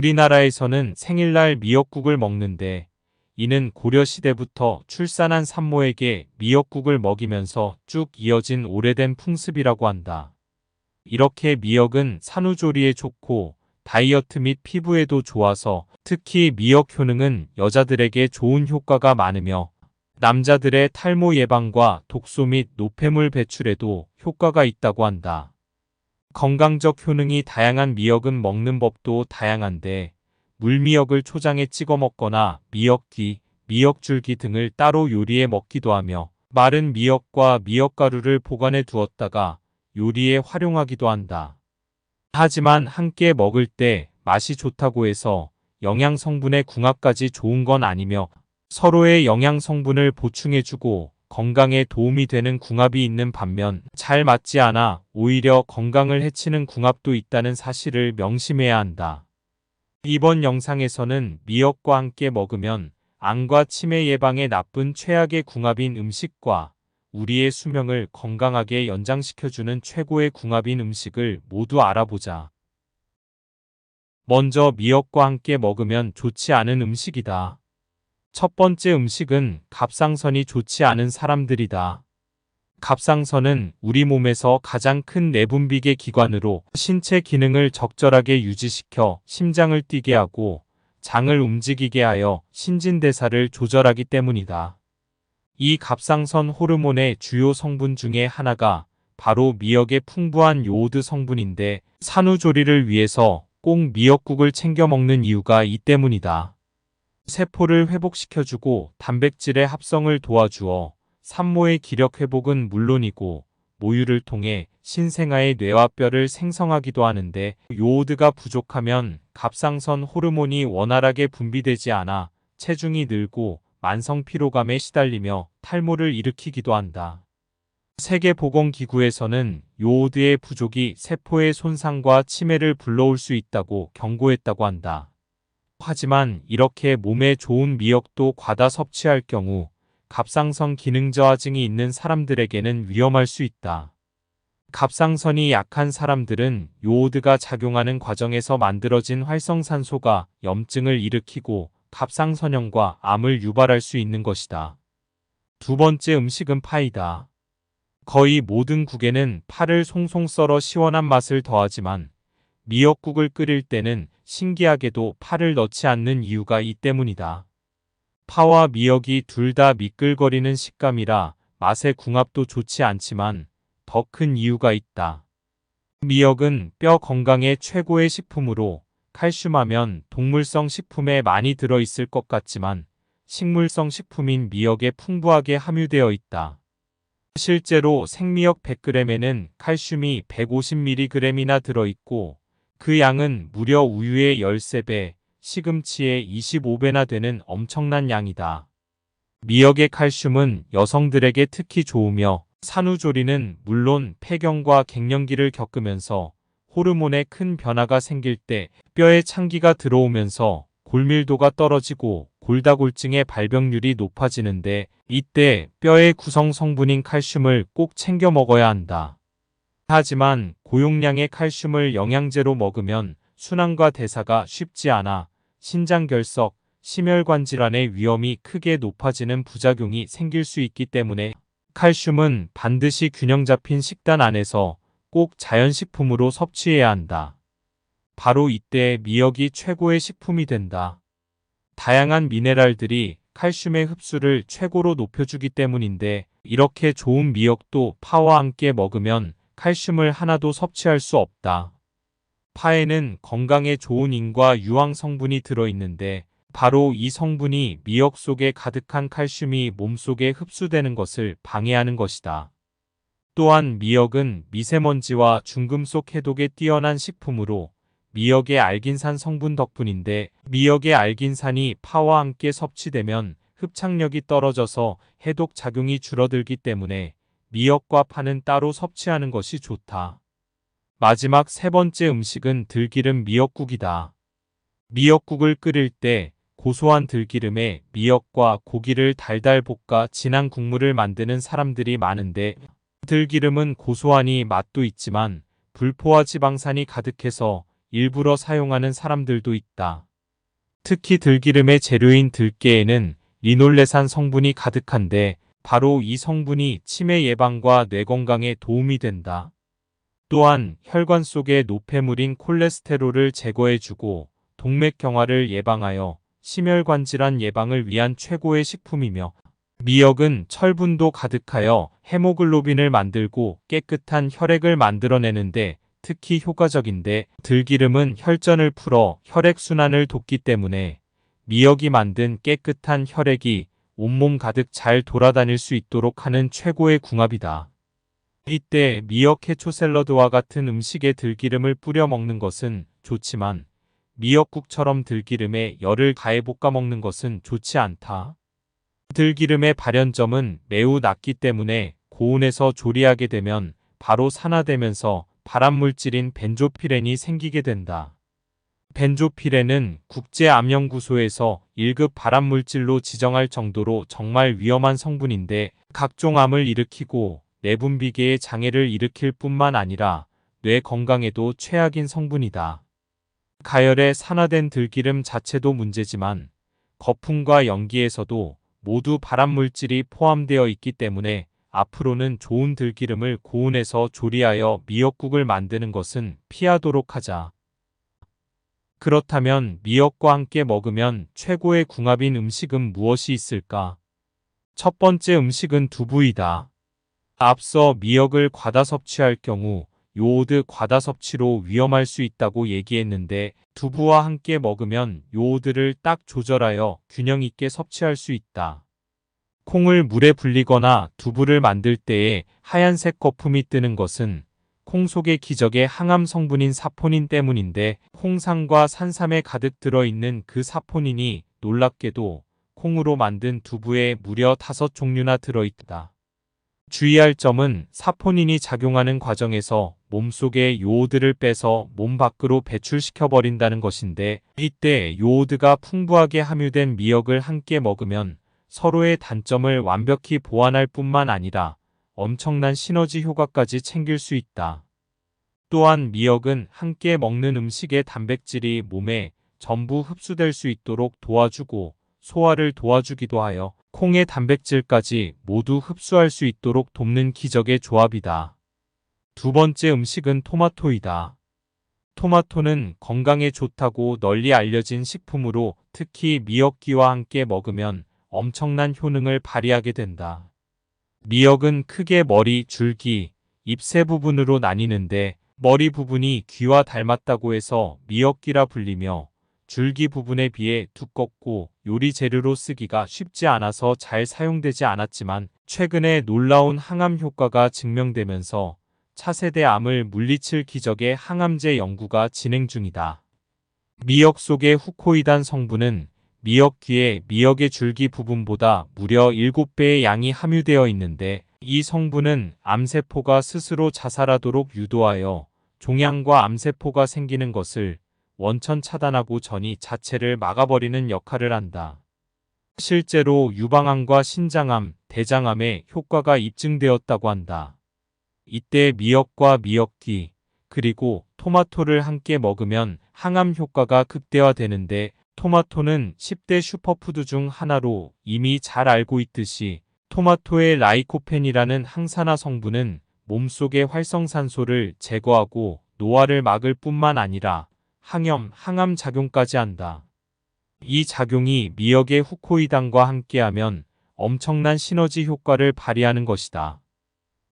우리나라에서는 생일날 미역국을 먹는데 이는 고려시대부터 출산한 산모에게 미역국을 먹이면서 쭉 이어진 오래된 풍습이라고 한다. 이렇게 미역은 산후조리에 좋고 다이어트 및 피부에도 좋아서 특히 미역 효능은 여자들에게 좋은 효과가 많으며 남자들의 탈모 예방과 독소 및 노폐물 배출에도 효과가 있다고 한다. 건강적 효능이 다양한 미역은 먹는 법도 다양한데 물미역을 초장에 찍어 먹거나 미역귀, 미역줄기 등을 따로 요리해 먹기도 하며 마른 미역과 미역가루를 보관해 두었다가 요리에 활용하기도 한다. 하지만 함께 먹을 때 맛이 좋다고 해서 영양 성분의 궁합까지 좋은 건 아니며 서로의 영양 성분을 보충해주고 건강에 도움이 되는 궁합이 있는 반면 잘 맞지 않아 오히려 건강을 해치는 궁합도 있다는 사실을 명심해야 한다. 이번 영상에서는 미역과 함께 먹으면 암과 치매 예방에 나쁜 최악의 궁합인 음식과 우리의 수명을 건강하게 연장시켜주는 최고의 궁합인 음식을 모두 알아보자. 먼저 미역과 함께 먹으면 좋지 않은 음식이다. 첫 번째 음식은 갑상선이 좋지 않은 사람들이다. 갑상선은 우리 몸에서 가장 큰 내분비계 기관으로 신체 기능을 적절하게 유지시켜 심장을 뛰게 하고 장을 움직이게 하여 신진대사를 조절하기 때문이다. 이 갑상선 호르몬의 주요 성분 중에 하나가 바로 미역의 풍부한 요오드 성분인데 산후조리를 위해서 꼭 미역국을 챙겨 먹는 이유가 이 때문이다. 세포를 회복시켜주고 단백질의 합성을 도와주어 산모의 기력 회복은 물론이고 모유를 통해 신생아의 뇌와 뼈를 생성하기도 하는데 요오드가 부족하면 갑상선 호르몬이 원활하게 분비되지 않아 체중이 늘고 만성 피로감에 시달리며 탈모를 일으키기도 한다. 세계보건기구에서는 요오드의 부족이 세포의 손상과 치매를 불러올 수 있다고 경고했다고 한다. 하지만 이렇게 몸에 좋은 미역도 과다 섭취할 경우 갑상선 기능 저하증이 있는 사람들에게는 위험할 수 있다. 갑상선이 약한 사람들은 요오드가 작용하는 과정에서 만들어진 활성산소가 염증을 일으키고 갑상선염과 암을 유발할 수 있는 것이다. 두 번째 음식은 파이다. 거의 모든 국에는 파를 송송 썰어 시원한 맛을 더하지만 미역국을 끓일 때는 신기하게도 파를 넣지 않는 이유가 이 때문이다. 파와 미역이 둘 다 미끌거리는 식감이라 맛의 궁합도 좋지 않지만 더 큰 이유가 있다. 미역은 뼈 건강에 최고의 식품으로 칼슘하면 동물성 식품에 많이 들어있을 것 같지만 식물성 식품인 미역에 풍부하게 함유되어 있다. 실제로 생미역 100g에는 칼슘이 150mg이나 들어있고 그 양은 무려 우유의 13배, 시금치의 25배나 되는 엄청난 양이다. 미역의 칼슘은 여성들에게 특히 좋으며 산후조리는 물론 폐경과 갱년기를 겪으면서 호르몬에 큰 변화가 생길 때 뼈에 찬기가 들어오면서 골밀도가 떨어지고 골다골증의 발병률이 높아지는데 이때 뼈의 구성 성분인 칼슘을 꼭 챙겨 먹어야 한다. 하지만 고용량의 칼슘을 영양제로 먹으면 순환과 대사가 쉽지 않아 신장결석, 심혈관 질환의 위험이 크게 높아지는 부작용이 생길 수 있기 때문에 칼슘은 반드시 균형 잡힌 식단 안에서 꼭 자연식품으로 섭취해야 한다. 바로 이때 미역이 최고의 식품이 된다. 다양한 미네랄들이 칼슘의 흡수를 최고로 높여주기 때문인데 이렇게 좋은 미역도 파와 함께 먹으면 칼슘을 하나도 섭취할 수 없다. 파에는 건강에 좋은 인과 유황 성분이 들어있는데 바로 이 성분이 미역 속에 가득한 칼슘이 몸속에 흡수되는 것을 방해하는 것이다. 또한 미역은 미세먼지와 중금속 해독에 뛰어난 식품으로 미역의 알긴산 성분 덕분인데 미역의 알긴산이 파와 함께 섭취되면 흡착력이 떨어져서 해독 작용이 줄어들기 때문에 미역과 파는 따로 섭취하는 것이 좋다. 마지막 세 번째 음식은 들기름 미역국이다. 미역국을 끓일 때 고소한 들기름에 미역과 고기를 달달 볶아 진한 국물을 만드는 사람들이 많은데 들기름은 고소하니 맛도 있지만 불포화 지방산이 가득해서 일부러 사용하는 사람들도 있다. 특히 들기름의 재료인 들깨에는 리놀레산 성분이 가득한데 바로 이 성분이 치매 예방과 뇌 건강에 도움이 된다. 또한 혈관 속의 노폐물인 콜레스테롤을 제거해주고 동맥경화를 예방하여 심혈관 질환 예방을 위한 최고의 식품이며, 미역은 철분도 가득하여 헤모글로빈을 만들고 깨끗한 혈액을 만들어내는데 특히 효과적인데, 들기름은 혈전을 풀어 혈액순환을 돕기 때문에 미역이 만든 깨끗한 혈액이 온몸 가득 잘 돌아다닐 수 있도록 하는 최고의 궁합이다. 이때 미역 해초 샐러드와 같은 음식에 들기름을 뿌려 먹는 것은 좋지만 미역국처럼 들기름에 열을 가해 볶아 먹는 것은 좋지 않다. 들기름의 발연점은 매우 낮기 때문에 고온에서 조리하게 되면 바로 산화되면서 발암물질인 벤조피렌이 생기게 된다. 벤조피렌은 국제암연구소에서 1급 발암물질로 지정할 정도로 정말 위험한 성분인데 각종 암을 일으키고 내분비계의 장애를 일으킬 뿐만 아니라 뇌 건강에도 최악인 성분이다. 가열에 산화된 들기름 자체도 문제지만 거품과 연기에서도 모두 발암물질이 포함되어 있기 때문에 앞으로는 좋은 들기름을 고온에서 조리하여 미역국을 만드는 것은 피하도록 하자. 그렇다면 미역과 함께 먹으면 최고의 궁합인 음식은 무엇이 있을까? 첫 번째 음식은 두부이다. 앞서 미역을 과다 섭취할 경우 요오드 과다 섭취로 위험할 수 있다고 얘기했는데, 두부와 함께 먹으면 요오드를 딱 조절하여 균형 있게 섭취할 수 있다. 콩을 물에 불리거나 두부를 만들 때에 하얀색 거품이 뜨는 것은 콩 속의 기적의 항암 성분인 사포닌 때문인데, 홍삼과 산삼에 가득 들어있는 그 사포닌이 놀랍게도 콩으로 만든 두부에 무려 5종류나 들어있다. 주의할 점은 사포닌이 작용하는 과정에서 몸속의 요오드를 빼서 몸 밖으로 배출시켜버린다는 것인데, 이때 요오드가 풍부하게 함유된 미역을 함께 먹으면 서로의 단점을 완벽히 보완할 뿐만 아니라 엄청난 시너지 효과까지 챙길 수 있다. 또한 미역은 함께 먹는 음식의 단백질이 몸에 전부 흡수될 수 있도록 도와주고 소화를 도와주기도 하여 콩의 단백질까지 모두 흡수할 수 있도록 돕는 기적의 조합이다. 두 번째 음식은 토마토이다. 토마토는 건강에 좋다고 널리 알려진 식품으로 특히 미역기와 함께 먹으면 엄청난 효능을 발휘하게 된다. 미역은 크게 머리, 줄기, 잎 세 부분으로 나뉘는데, 머리 부분이 귀와 닮았다고 해서 미역기라 불리며 줄기 부분에 비해 두껍고 요리 재료로 쓰기가 쉽지 않아서 잘 사용되지 않았지만 최근에 놀라운 항암 효과가 증명되면서 차세대 암을 물리칠 기적의 항암제 연구가 진행 중이다. 미역 속의 후코이단 성분은 미역귀의 미역의 줄기 부분보다 무려 7배의 양이 함유되어 있는데, 이 성분은 암세포가 스스로 자살하도록 유도하여 종양과 암세포가 생기는 것을 원천 차단하고 전이 자체를 막아버리는 역할을 한다. 실제로 유방암과 신장암, 대장암에 효과가 입증되었다고 한다. 이때 미역과 미역귀, 그리고 토마토를 함께 먹으면 항암 효과가 극대화되는데, 토마토는 10대 슈퍼푸드 중 하나로 이미 잘 알고 있듯이 토마토의 라이코펜이라는 항산화 성분은 몸속의 활성산소를 제거하고 노화를 막을 뿐만 아니라 항염, 항암 작용까지 한다. 이 작용이 미역의 후코이단과 함께하면 엄청난 시너지 효과를 발휘하는 것이다.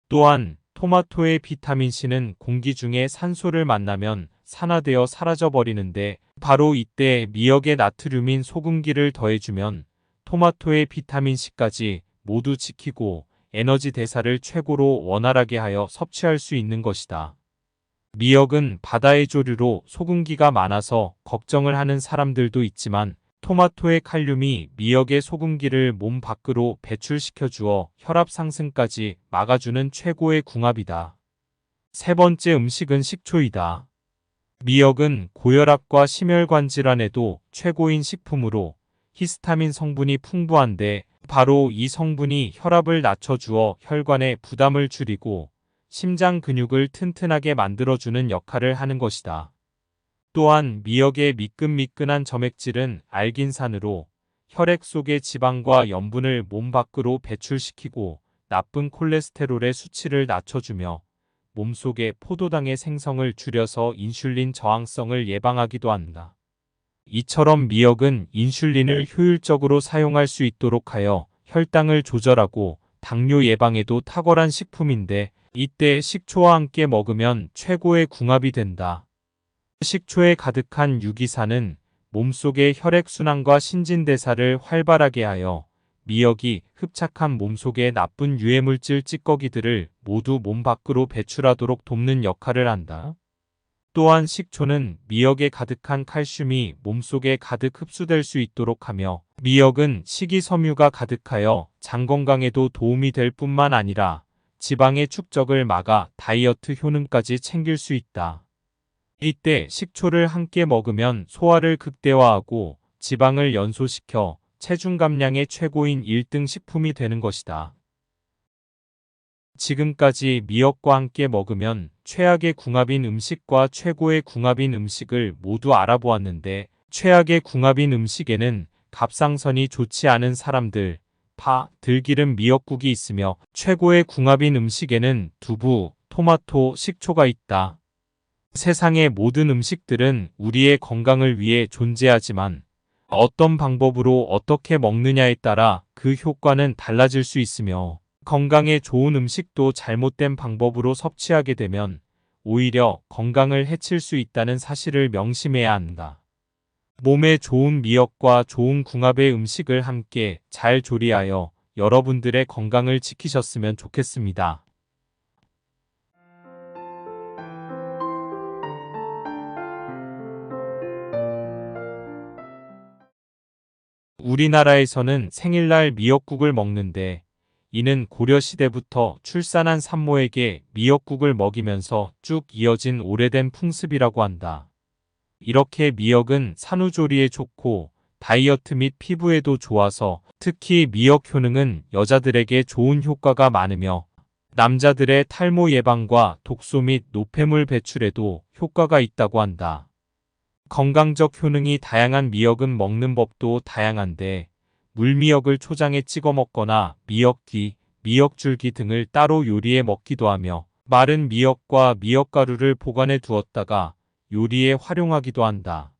또한 토마토의 비타민C는 공기 중에 산소를 만나면 산화되어 사라져버리는데, 바로 이때 미역의 나트륨인 소금기를 더해주면 토마토의 비타민C까지 모두 지키고 에너지 대사를 최고로 원활하게 하여 섭취할 수 있는 것이다. 미역은 바다의 조류로 소금기가 많아서 걱정을 하는 사람들도 있지만, 토마토의 칼륨이 미역의 소금기를 몸 밖으로 배출시켜 주어 혈압 상승까지 막아주는 최고의 궁합이다. 세 번째 음식은 식초이다. 미역은 고혈압과 심혈관 질환에도 최고인 식품으로 히스타민 성분이 풍부한데, 바로 이 성분이 혈압을 낮춰주어 혈관의 부담을 줄이고 심장 근육을 튼튼하게 만들어주는 역할을 하는 것이다. 또한 미역의 미끈미끈한 점액질은 알긴산으로 혈액 속의 지방과 염분을 몸 밖으로 배출시키고 나쁜 콜레스테롤의 수치를 낮춰주며 몸속의 포도당의 생성을 줄여서 인슐린 저항성을 예방하기도 한다. 이처럼 미역은 인슐린을 효율적으로 사용할 수 있도록 하여 혈당을 조절하고 당뇨 예방에도 탁월한 식품인데 이때 식초와 함께 먹으면 최고의 궁합이 된다. 식초에 가득한 유기산은 몸속의 혈액순환과 신진대사를 활발하게 하여 미역이 흡착한 몸속의 나쁜 유해물질 찌꺼기들을 모두 몸 밖으로 배출하도록 돕는 역할을 한다. 또한 식초는 미역에 가득한 칼슘이 몸속에 가득 흡수될 수 있도록 하며 미역은 식이섬유가 가득하여 장 건강에도 도움이 될 뿐만 아니라 지방의 축적을 막아 다이어트 효능까지 챙길 수 있다. 이때 식초를 함께 먹으면 소화를 극대화하고 지방을 연소시켜 체중 감량의 최고인 1등 식품이 되는 것이다. 지금까지 미역과 함께 먹으면 최악의 궁합인 음식과 최고의 궁합인 음식을 모두 알아보았는데 최악의 궁합인 음식에는 갑상선이 좋지 않은 사람들, 파, 들기름 미역국이 있으며 최고의 궁합인 음식에는 두부, 토마토, 식초가 있다. 세상의 모든 음식들은 우리의 건강을 위해 존재하지만 어떤 방법으로 어떻게 먹느냐에 따라 그 효과는 달라질 수 있으며 건강에 좋은 음식도 잘못된 방법으로 섭취하게 되면 오히려 건강을 해칠 수 있다는 사실을 명심해야 한다. 몸에 좋은 미역과 좋은 궁합의 음식을 함께 잘 조리하여 여러분들의 건강을 지키셨으면 좋겠습니다. 우리나라에서는 생일날 미역국을 먹는데 이는 고려시대부터 출산한 산모에게 미역국을 먹이면서 쭉 이어진 오래된 풍습이라고 한다. 이렇게 미역은 산후조리에 좋고 다이어트 및 피부에도 좋아서 특히 미역 효능은 여자들에게 좋은 효과가 많으며 남자들의 탈모 예방과 독소 및 노폐물 배출에도 효과가 있다고 한다. 건강적 효능이 다양한 미역은 먹는 법도 다양한데 물미역을 초장에 찍어 먹거나 미역귀, 미역줄기 등을 따로 요리해 먹기도 하며 마른 미역과 미역가루를 보관해 두었다가 요리에 활용하기도 한다.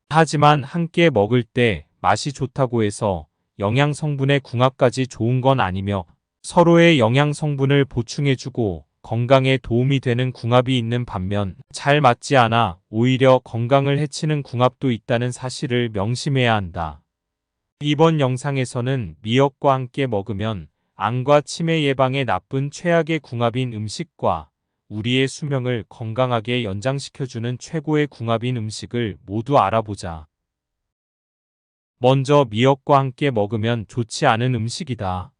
하지만 함께 먹을 때 맛이 좋다고 해서 영양 성분의 궁합까지 좋은 건 아니며 서로의 영양 성분을 보충해주고 건강에 도움이 되는 궁합이 있는 반면 잘 맞지 않아 오히려 건강을 해치는 궁합도 있다는 사실을 명심해야 한다. 이번 영상에서는 미역과 함께 먹으면 암과 치매 예방에 나쁜 최악의 궁합인 음식과 우리의 수명을 건강하게 연장시켜주는 최고의 궁합인 음식을 모두 알아보자. 먼저 미역과 함께 먹으면 좋지 않은 음식이다.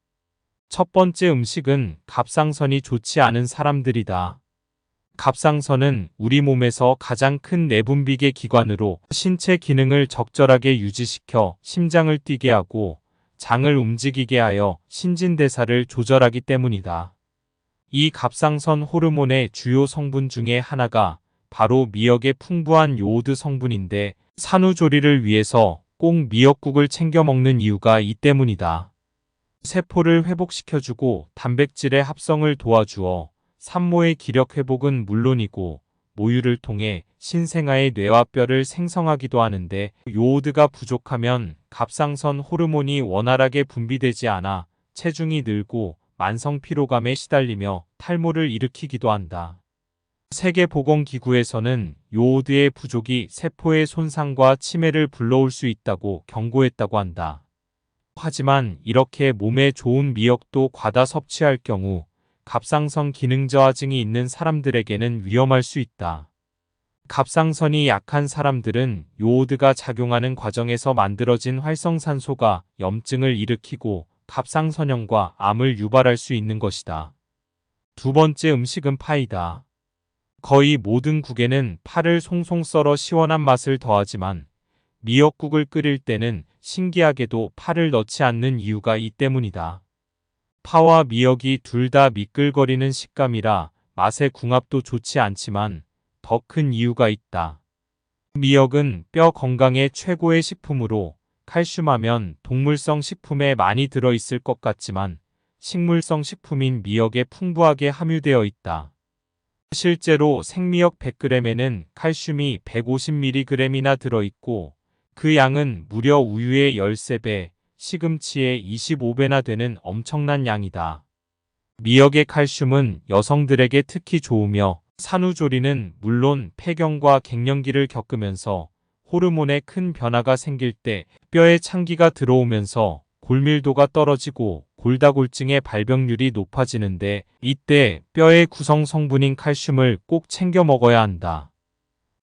첫 번째 음식은 갑상선이 좋지 않은 사람들이다. 갑상선은 우리 몸에서 가장 큰 내분비계 기관으로 신체 기능을 적절하게 유지시켜 심장을 뛰게 하고 장을 움직이게 하여 신진대사를 조절하기 때문이다. 이 갑상선 호르몬의 주요 성분 중에 하나가 바로 미역의 풍부한 요오드 성분인데 산후조리를 위해서 꼭 미역국을 챙겨 먹는 이유가 이 때문이다. 세포를 회복시켜주고 단백질의 합성을 도와주어 산모의 기력 회복은 물론이고 모유를 통해 신생아의 뇌와 뼈를 생성하기도 하는데 요오드가 부족하면 갑상선 호르몬이 원활하게 분비되지 않아 체중이 늘고 만성 피로감에 시달리며 탈모를 일으키기도 한다. 세계보건기구에서는 요오드의 부족이 세포의 손상과 치매를 불러올 수 있다고 경고했다고 한다. 하지만 이렇게 몸에 좋은 미역도 과다 섭취할 경우 갑상선 기능 저하증이 있는 사람들에게는 위험할 수 있다. 갑상선이 약한 사람들은 요오드가 작용하는 과정에서 만들어진 활성산소가 염증을 일으키고 갑상선염과 암을 유발할 수 있는 것이다. 두 번째 음식은 파이다. 거의 모든 국에는 파를 송송 썰어 시원한 맛을 더하지만 미역국을 끓일 때는 신기하게도 파를 넣지 않는 이유가 이 때문이다. 파와 미역이 둘 다 미끌거리는 식감이라 맛의 궁합도 좋지 않지만 더 큰 이유가 있다. 미역은 뼈 건강에 최고의 식품으로 칼슘하면 동물성 식품에 많이 들어있을 것 같지만 식물성 식품인 미역에 풍부하게 함유되어 있다. 실제로 생미역 100g에는 칼슘이 150mg이나 들어있고 그 양은 무려 우유의 13배, 시금치의 25배나 되는 엄청난 양이다. 미역의 칼슘은 여성들에게 특히 좋으며 산후조리는 물론 폐경과 갱년기를 겪으면서 호르몬에 큰 변화가 생길 때 뼈에 찬기가 들어오면서 골밀도가 떨어지고 골다골증의 발병률이 높아지는데 이때 뼈의 구성 성분인 칼슘을 꼭 챙겨 먹어야 한다.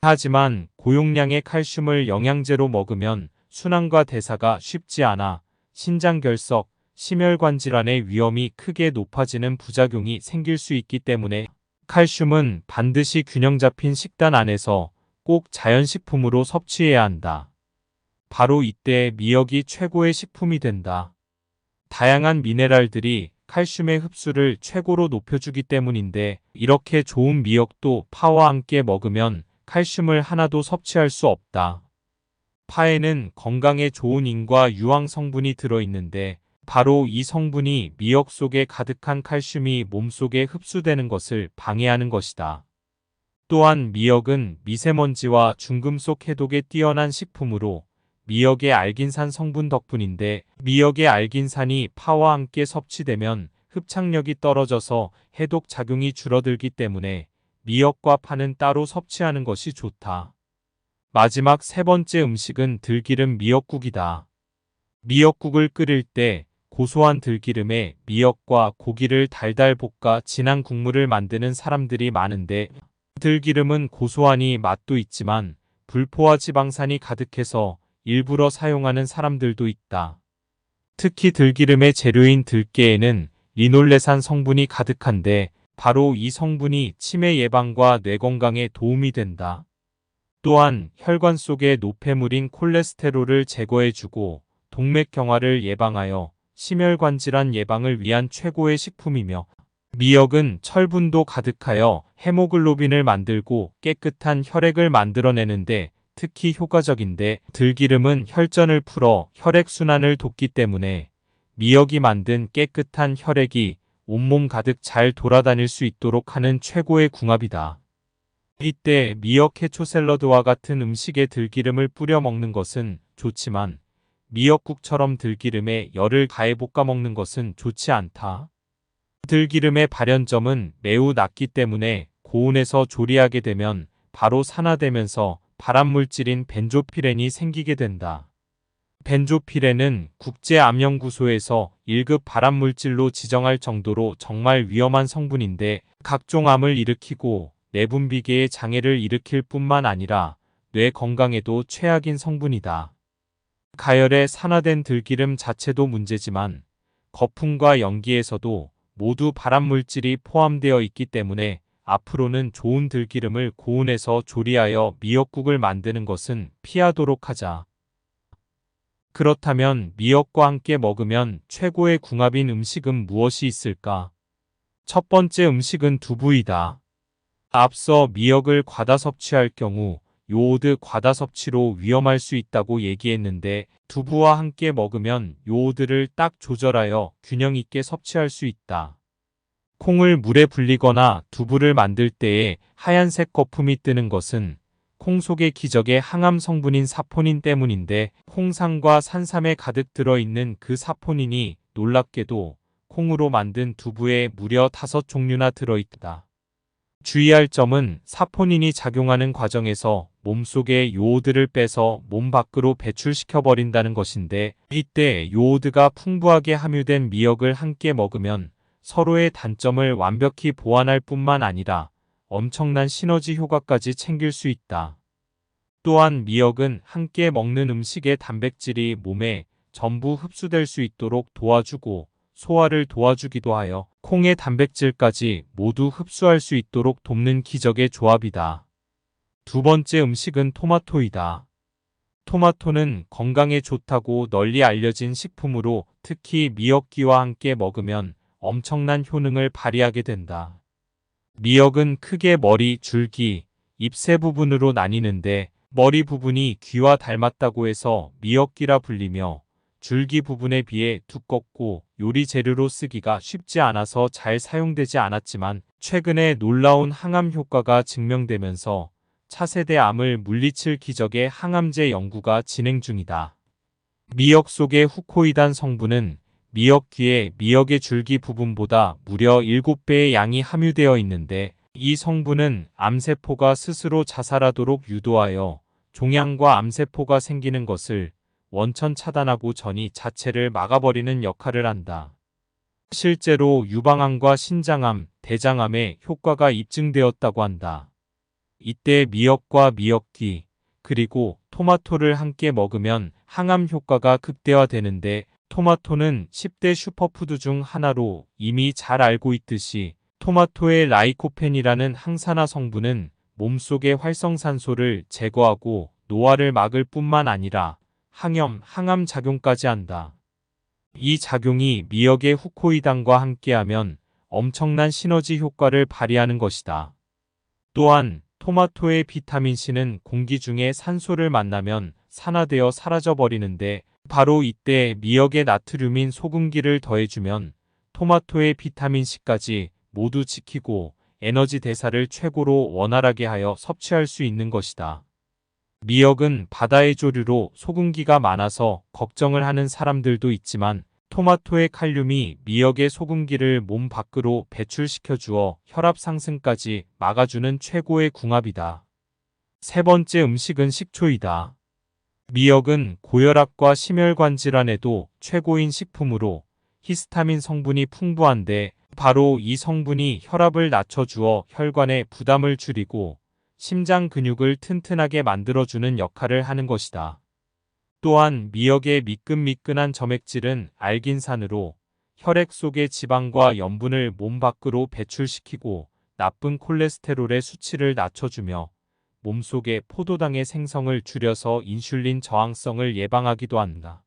하지만 고용량의 칼슘을 영양제로 먹으면 순환과 대사가 쉽지 않아 신장결석, 심혈관 질환의 위험이 크게 높아지는 부작용이 생길 수 있기 때문에 칼슘은 반드시 균형 잡힌 식단 안에서 꼭 자연식품으로 섭취해야 한다. 바로 이때 미역이 최고의 식품이 된다. 다양한 미네랄들이 칼슘의 흡수를 최고로 높여주기 때문인데 이렇게 좋은 미역도 파와 함께 먹으면 칼슘을 하나도 섭취할 수 없다. 파에는 건강에 좋은 인과 유황 성분이 들어있는데 바로 이 성분이 미역 속에 가득한 칼슘이 몸속에 흡수되는 것을 방해하는 것이다. 또한 미역은 미세먼지와 중금속 해독에 뛰어난 식품으로 미역의 알긴산 성분 덕분인데 미역의 알긴산이 파와 함께 섭취되면 흡착력이 떨어져서 해독 작용이 줄어들기 때문에 미역과 파는 따로 섭취하는 것이 좋다. 마지막 세 번째 음식은 들기름 미역국이다. 미역국을 끓일 때 고소한 들기름에 미역과 고기를 달달 볶아 진한 국물을 만드는 사람들이 많은데 들기름은 고소하니 맛도 있지만 불포화 지방산이 가득해서 일부러 사용하는 사람들도 있다. 특히 들기름의 재료인 들깨에는 리놀레산 성분이 가득한데 바로 이 성분이 치매 예방과 뇌 건강에 도움이 된다. 또한 혈관 속의 노폐물인 콜레스테롤을 제거해주고 동맥경화를 예방하여 심혈관 질환 예방을 위한 최고의 식품이며 미역은 철분도 가득하여 헤모글로빈을 만들고 깨끗한 혈액을 만들어내는데 특히 효과적인데 들기름은 혈전을 풀어 혈액순환을 돕기 때문에 미역이 만든 깨끗한 혈액이 온몸 가득 잘 돌아다닐 수 있도록 하는 최고의 궁합이다. 이때 미역 해초 샐러드와 같은 음식에 들기름을 뿌려 먹는 것은 좋지만 미역국처럼 들기름에 열을 가해 볶아 먹는 것은 좋지 않다. 들기름의 발연점은 매우 낮기 때문에 고온에서 조리하게 되면 바로 산화되면서 발암물질인 벤조피렌이 생기게 된다. 벤조피렌은 국제암연구소에서 1급 발암물질로 지정할 정도로 정말 위험한 성분인데 각종 암을 일으키고 내분비계의 장애를 일으킬 뿐만 아니라 뇌 건강에도 최악인 성분이다. 가열에 산화된 들기름 자체도 문제지만 거품과 연기에서도 모두 발암물질이 포함되어 있기 때문에 앞으로는 좋은 들기름을 고온에서 조리하여 미역국을 만드는 것은 피하도록 하자. 그렇다면 미역과 함께 먹으면 최고의 궁합인 음식은 무엇이 있을까? 첫 번째 음식은 두부이다. 앞서 미역을 과다 섭취할 경우 요오드 과다 섭취로 위험할 수 있다고 얘기했는데 두부와 함께 먹으면 요오드를 딱 조절하여 균형 있게 섭취할 수 있다. 콩을 물에 불리거나 두부를 만들 때에 하얀색 거품이 뜨는 것은 콩 속의 기적의 항암 성분인 사포닌 때문인데 홍삼과 산삼에 가득 들어있는 그 사포닌이 놀랍게도 콩으로 만든 두부에 무려 5종류나 들어있다. 주의할 점은 사포닌이 작용하는 과정에서 몸속의 요오드를 빼서 몸 밖으로 배출시켜버린다는 것인데 이때 요오드가 풍부하게 함유된 미역을 함께 먹으면 서로의 단점을 완벽히 보완할 뿐만 아니라 엄청난 시너지 효과까지 챙길 수 있다. 또한 미역은 함께 먹는 음식의 단백질이 몸에 전부 흡수될 수 있도록 도와주고 소화를 도와주기도 하여 콩의 단백질까지 모두 흡수할 수 있도록 돕는 기적의 조합이다. 두 번째 음식은 토마토이다. 토마토는 건강에 좋다고 널리 알려진 식품으로 특히 미역기와 함께 먹으면 엄청난 효능을 발휘하게 된다. 미역은 크게 머리, 줄기, 잎 세 부분으로 나뉘는데 머리 부분이 귀와 닮았다고 해서 미역귀라 불리며 줄기 부분에 비해 두껍고 요리 재료로 쓰기가 쉽지 않아서 잘 사용되지 않았지만 최근에 놀라운 항암 효과가 증명되면서 차세대 암을 물리칠 기적의 항암제 연구가 진행 중이다. 미역 속의 후코이단 성분은 미역귀의 미역의 줄기 부분보다 무려 7배의 양이 함유되어 있는데 이 성분은 암세포가 스스로 자살하도록 유도하여 종양과 암세포가 생기는 것을 원천 차단하고 전이 자체를 막아버리는 역할을 한다. 실제로 유방암과 신장암, 대장암에 효과가 입증되었다고 한다. 이때 미역과 미역귀, 그리고 토마토를 함께 먹으면 항암 효과가 극대화되는데 토마토는 10대 슈퍼푸드 중 하나로 이미 잘 알고 있듯이 토마토의 라이코펜이라는 항산화 성분은 몸속의 활성산소를 제거하고 노화를 막을 뿐만 아니라 항염, 항암 작용까지 한다. 이 작용이 미역의 후코이단과 함께하면 엄청난 시너지 효과를 발휘하는 것이다. 또한 토마토의 비타민C는 공기 중에 산소를 만나면 산화되어 사라져버리는데 바로 이때 미역의 나트륨인 소금기를 더해주면 토마토의 비타민C까지 모두 지키고 에너지 대사를 최고로 원활하게 하여 섭취할 수 있는 것이다. 미역은 바다의 조류로 소금기가 많아서 걱정을 하는 사람들도 있지만 토마토의 칼륨이 미역의 소금기를 몸 밖으로 배출시켜 주어 혈압 상승까지 막아주는 최고의 궁합이다. 세 번째 음식은 식초이다. 미역은 고혈압과 심혈관 질환에도 최고인 식품으로 히스타민 성분이 풍부한데 바로 이 성분이 혈압을 낮춰주어 혈관의 부담을 줄이고 심장 근육을 튼튼하게 만들어주는 역할을 하는 것이다. 또한 미역의 미끈미끈한 점액질은 알긴산으로 혈액 속의 지방과 염분을 몸 밖으로 배출시키고 나쁜 콜레스테롤의 수치를 낮춰주며 몸속의 포도당의 생성을 줄여서 인슐린 저항성을 예방하기도 한다.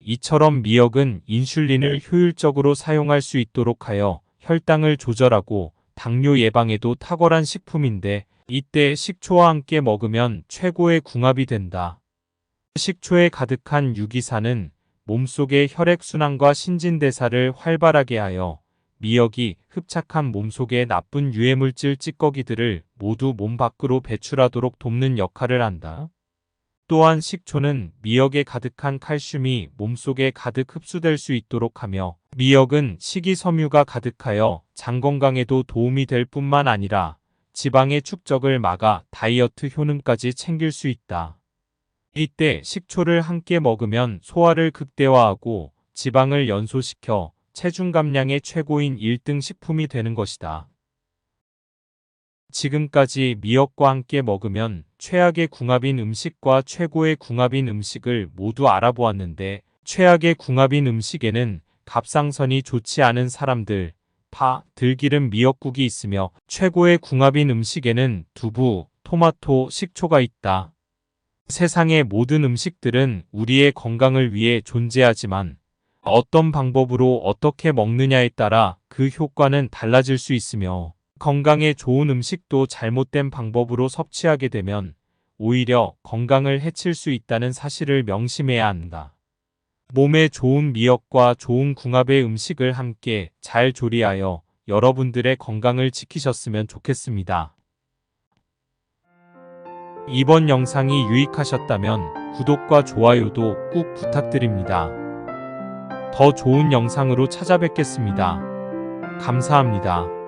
이처럼 미역은 인슐린을 효율적으로 사용할 수 있도록 하여 혈당을 조절하고 당뇨 예방에도 탁월한 식품인데 이때 식초와 함께 먹으면 최고의 궁합이 된다. 식초에 가득한 유기산은 몸속의 혈액순환과 신진대사를 활발하게 하여 미역이 흡착한 몸속의 나쁜 유해물질 찌꺼기들을 모두 몸 밖으로 배출하도록 돕는 역할을 한다. 또한 식초는 미역에 가득한 칼슘이 몸속에 가득 흡수될 수 있도록 하며 미역은 식이섬유가 가득하여 장 건강에도 도움이 될 뿐만 아니라 지방의 축적을 막아 다이어트 효능까지 챙길 수 있다. 이때 식초를 함께 먹으면 소화를 극대화하고 지방을 연소시켜 체중 감량의 최고인 1등 식품이 되는 것이다. 지금까지 미역과 함께 먹으면 최악의 궁합인 음식과 최고의 궁합인 음식을 모두 알아보았는데 최악의 궁합인 음식에는 갑상선이 좋지 않은 사람들, 파, 들기름 미역국이 있으며 최고의 궁합인 음식에는 두부, 토마토, 식초가 있다. 세상의 모든 음식들은 우리의 건강을 위해 존재하지만 어떤 방법으로 어떻게 먹느냐에 따라 그 효과는 달라질 수 있으며 건강에 좋은 음식도 잘못된 방법으로 섭취하게 되면 오히려 건강을 해칠 수 있다는 사실을 명심해야 한다. 몸에 좋은 미역과 좋은 궁합의 음식을 함께 잘 조리하여 여러분들의 건강을 지키셨으면 좋겠습니다. 이번 영상이 유익하셨다면 구독과 좋아요도 꾹 부탁드립니다. 더 좋은 영상으로 찾아뵙겠습니다. 감사합니다.